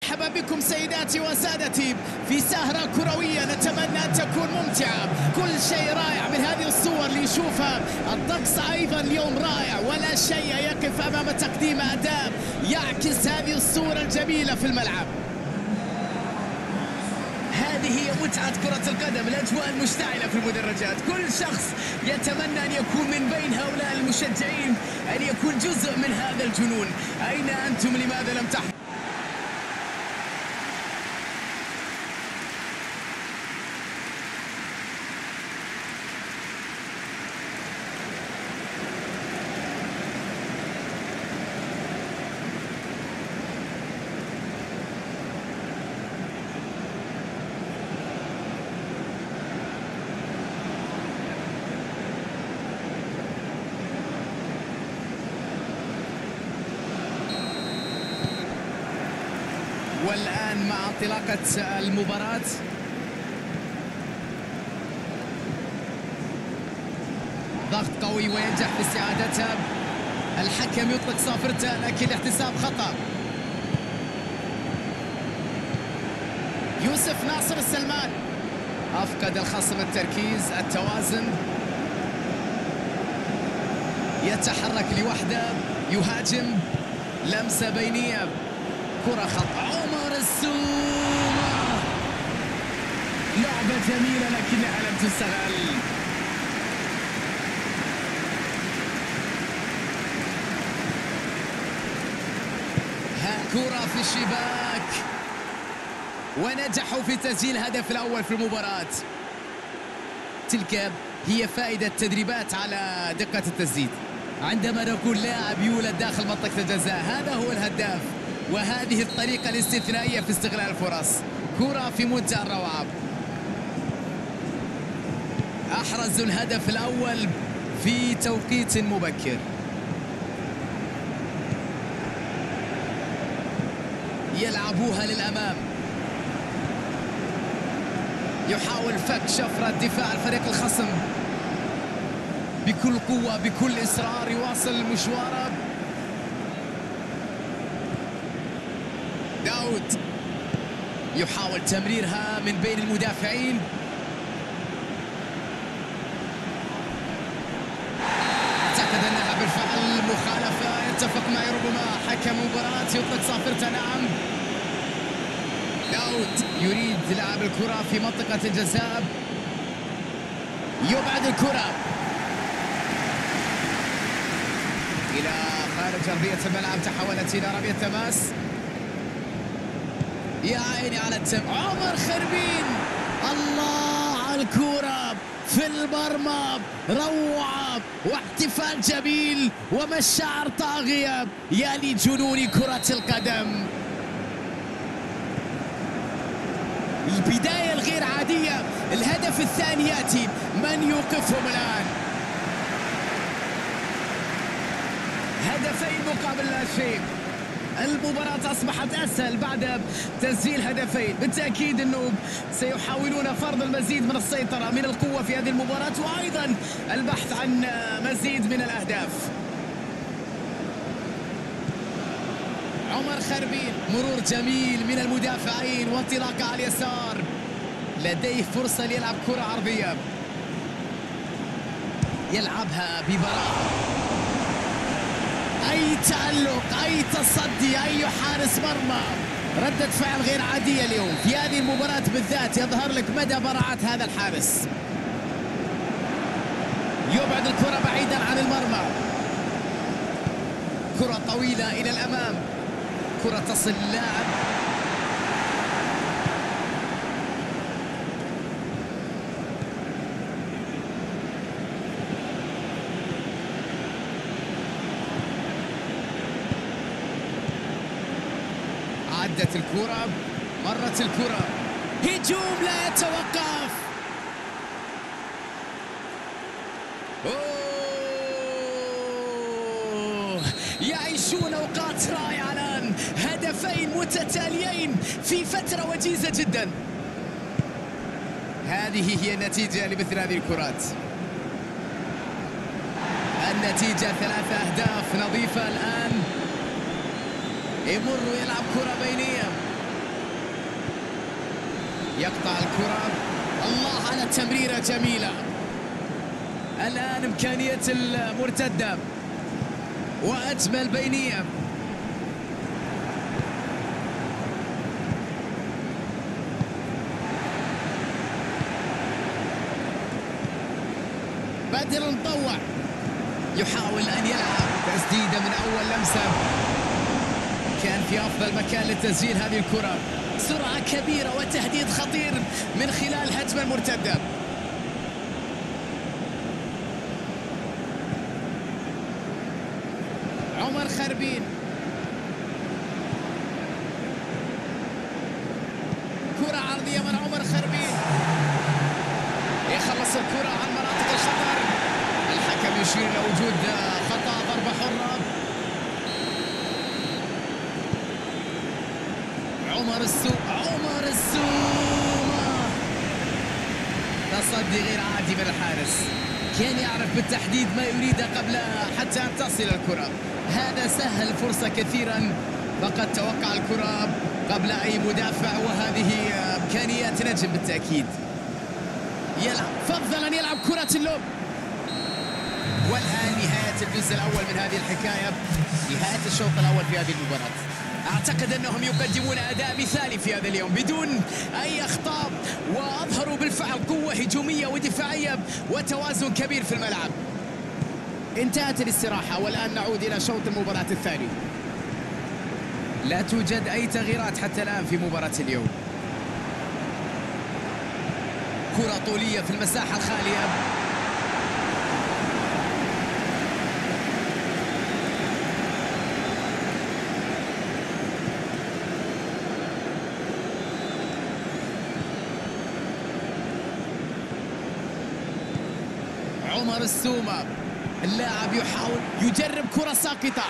مرحبا بكم سيداتي وسادتي في سهرة كروية نتمنى أن تكون ممتعة. كل شيء رائع من هذه الصور اللي يشوفها. الطقس أيضا اليوم رائع، ولا شيء يقف أمام تقديم أداء يعكس هذه الصورة الجميلة في الملعب. هذه هي متعة كرة القدم، الأجواء المشتعلة في المدرجات. كل شخص يتمنى أن يكون من بين هؤلاء المشجعين، أن يكون جزء من هذا الجنون. أين أنتم؟ لماذا لم تحضروا؟ والآن مع انطلاقة المباراة ضغط قوي وينجح في استعادتها. الحكم يطلق صافرته لكن الاحتساب خطأ. يوسف ناصر السلمان أفقد الخصم التركيز، التوازن، يتحرك لوحده، يهاجم، لمسة بينية، كرة خطأ. عمر السومة، لعبة جميلة لكنها لم تستغل. ها كرة في الشباك، ونجحوا في تسجيل الهدف الأول في المباراة. تلك هي فائدة التدريبات على دقة التسديد. عندما نقول لاعب يولد داخل منطقة الجزاء، هذا هو الهداف، وهذه الطريقة الاستثنائية في استغلال الفرص. كرة في منتهى الروعة. أحرزوا الهدف الأول في توقيت مبكر. يلعبوها للأمام، يحاول فك شفرة دفاع الفريق الخصم بكل قوة بكل إصرار، يواصل مشواره. داود يحاول تمريرها من بين المدافعين. اعتقد انها بالفعل مخالفة، يتفق معي ربما حكم المباراة يطلق صافرته. نعم، داود يريد لعب الكرة في منطقة الجزاء، يبعد الكرة إلى خارج أرضية الملعب، تحولت إلى رمية تماس. يا عيني على عمر خربين، الله على الكرة في المرمى، روعة واحتفال جميل ومشاعر طاغية. يا لجنون كرة القدم، البداية الغير عادية. الهدف الثاني يأتي، من يوقفهم الآن؟ هدفين مقابل لا شيء. المباراة أصبحت أسهل بعد تسجيل هدفين. بالتأكيد أنه سيحاولون فرض المزيد من السيطرة، من القوة في هذه المباراة، وأيضا البحث عن مزيد من الأهداف. عمر خربين، مرور جميل من المدافعين وانطلاقة على اليسار، لديه فرصة ليلعب كرة عرضية، يلعبها ببراءة. أي تألق، أي تصدي، أي حارس مرمى. ردة فعل غير عادية اليوم في هذه المباراة بالذات، يظهر لك مدى براعة هذا الحارس. يبعد الكرة بعيدا عن المرمى، كرة طويلة إلى الأمام، كرة تصل للاعب. عدت الكرة، مرت الكرة، هجوم لا يتوقف. يعيشون أوقات رائعة الآن، هدفين متتاليين في فترة وجيزة جدا. هذه هي النتيجة لمثل هذه الكرات. النتيجة 3 أهداف نظيفة. الآن يمر ويلعب كرة بينية، يقطع الكرة. الله على تمريرة جميلة. الآن إمكانية المرتدة وأجمل بينية. بدر مطوع يحاول أن يلعب تسديدة من أول لمسة، كان في أفضل مكان لتسجيل هذه الكرة. سرعة كبيرة وتهديد خطير من خلال هجمة المرتدة. عمر خربين، كرة عرضية من عمر خربين، يخلص الكرة عن مناطق الخطر. الحكم يشير إلى وجود خطأ، ضربة حرة. عمر السومة، تصدي غير عادي من الحارس، كان يعرف بالتحديد ما يريده قبل حتى أن تصل الكرة. هذا سهل الفرصة كثيرا، فقد توقع الكرة قبل أي مدافع، وهذه إمكانيات نجم بالتأكيد. يلعب، فضل أن يلعب كرة اللوب. والآن نهاية الجزء الأول من هذه الحكاية، نهاية الشوط الأول في هذه المباراة. أعتقد أنهم يقدمون أداء مثالي في هذا اليوم بدون أي أخطاء، وأظهروا بالفعل قوة هجومية ودفاعية وتوازن كبير في الملعب. انتهت الاستراحة والآن نعود إلى شوط المباراة الثاني. لا توجد أي تغييرات حتى الآن في مباراة اليوم. كرة طولية في المساحة الخالية، عمر السومة اللاعب يحاول يجرب كرة ساقطة.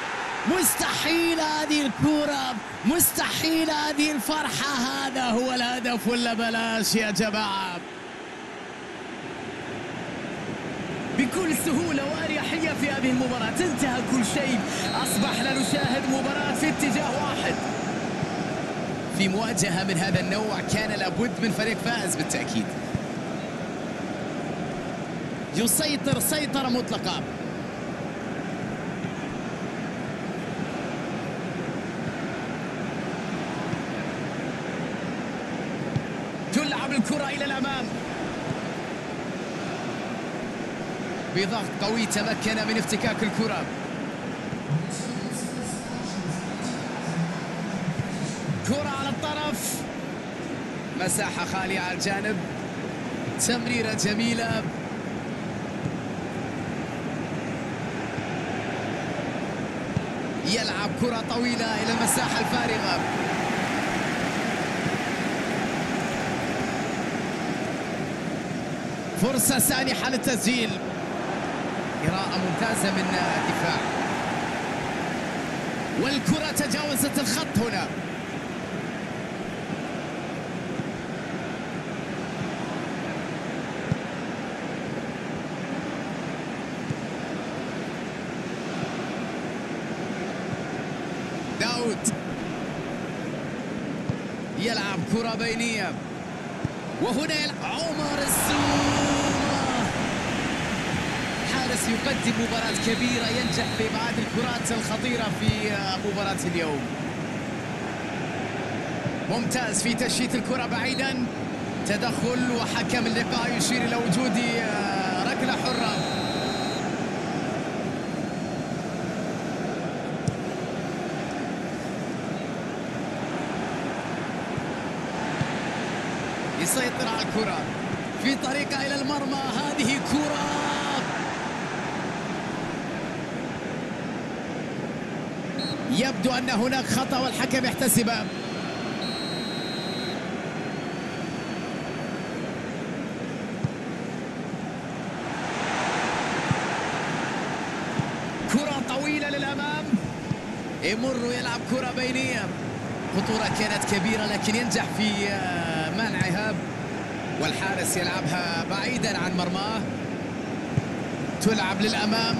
مستحيل هذه الكرة، مستحيل هذه الفرحة. هذا هو الهدف ولا بلاش يا جماعة؟ بكل سهولة وأريحية في هذه المباراة انتهى كل شيء، أصبحنا نشاهد مباراة في اتجاه واحد. في مواجهة من هذا النوع كان لابد من فريق فائز بالتأكيد. يسيطر سيطرة مطلقة. تلعب الكرة إلى الأمام بضغط قوي، تمكن من افتكاك الكرة. كرة على الطرف، مساحة خالية على الجانب، تمريرة جميلة. يلعب كرة طويلة إلى المساحة الفارغة. فرصة سانحة للتسجيل. قراءة ممتازة من الدفاع، والكرة تجاوزت الخط هنا. داود يلعب كرة بينية، وهنا يلعب عمر السومة. حارس يقدم مباراة كبيرة، ينجح في إبعاد الكرات الخطيرة في مباراة اليوم. ممتاز في تشييت الكرة بعيدا. تدخل وحكم اللقاء يشير إلى وجود ركلة حرة. يسيطر على الكرة في طريقة إلى المرمى. هذه كرة يبدو أن هناك خطأ والحكم يحتسبه. كرة طويلة للأمام، يمر ويلعب كرة بينية. خطورة كانت كبيرة لكن ينجح في منعها، والحارس يلعبها بعيدا عن مرماه. تلعب للأمام،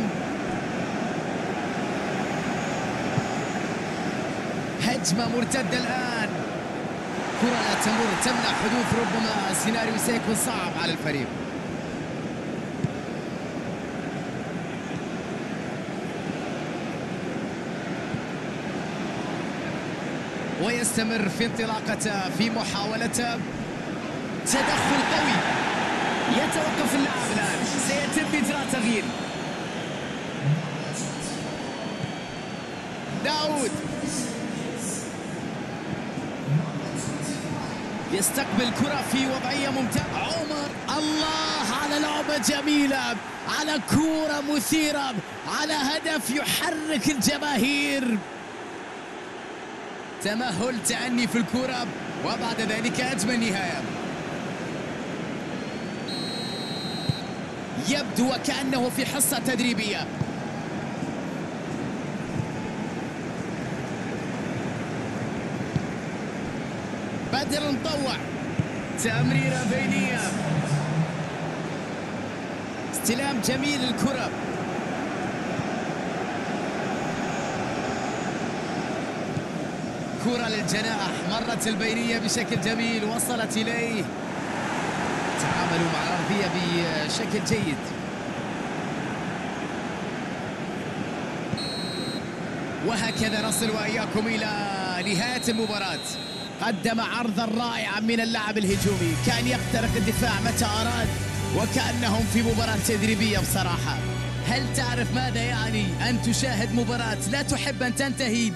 هجمة مرتدة الآن. الكرة لا تمر تمنع حدوث ربما سيناريو سيكون صعب على الفريق. ويستمر في انطلاقته في محاولته، تدخل قوي، يتوقف اللاعب الآن، سيتم إجراء تغيير. داود يستقبل كرة في وضعية ممتازة. عمر، الله على لعبة جميلة، على كرة مثيرة، على هدف يحرك الجماهير. تمهل تأني في الكرة وبعد ذلك أجمل نهاية. يبدو وكأنه في حصة تدريبية. بدر مطوع، تمريرة بينية، استلام جميل الكرة. كرة للجناح، مرت البينية بشكل جميل، وصلت إليه، تعاملوا مع الأرضية بشكل جيد. وهكذا نصل وإياكم إلى نهاية المباراة. قدم عرضا رائعا من اللاعب الهجومي، كان يخترق الدفاع متى أراد، وكأنهم في مباراة تدريبية بصراحة. هل تعرف ماذا يعني أن تشاهد مباراة لا تحب أن تنتهي؟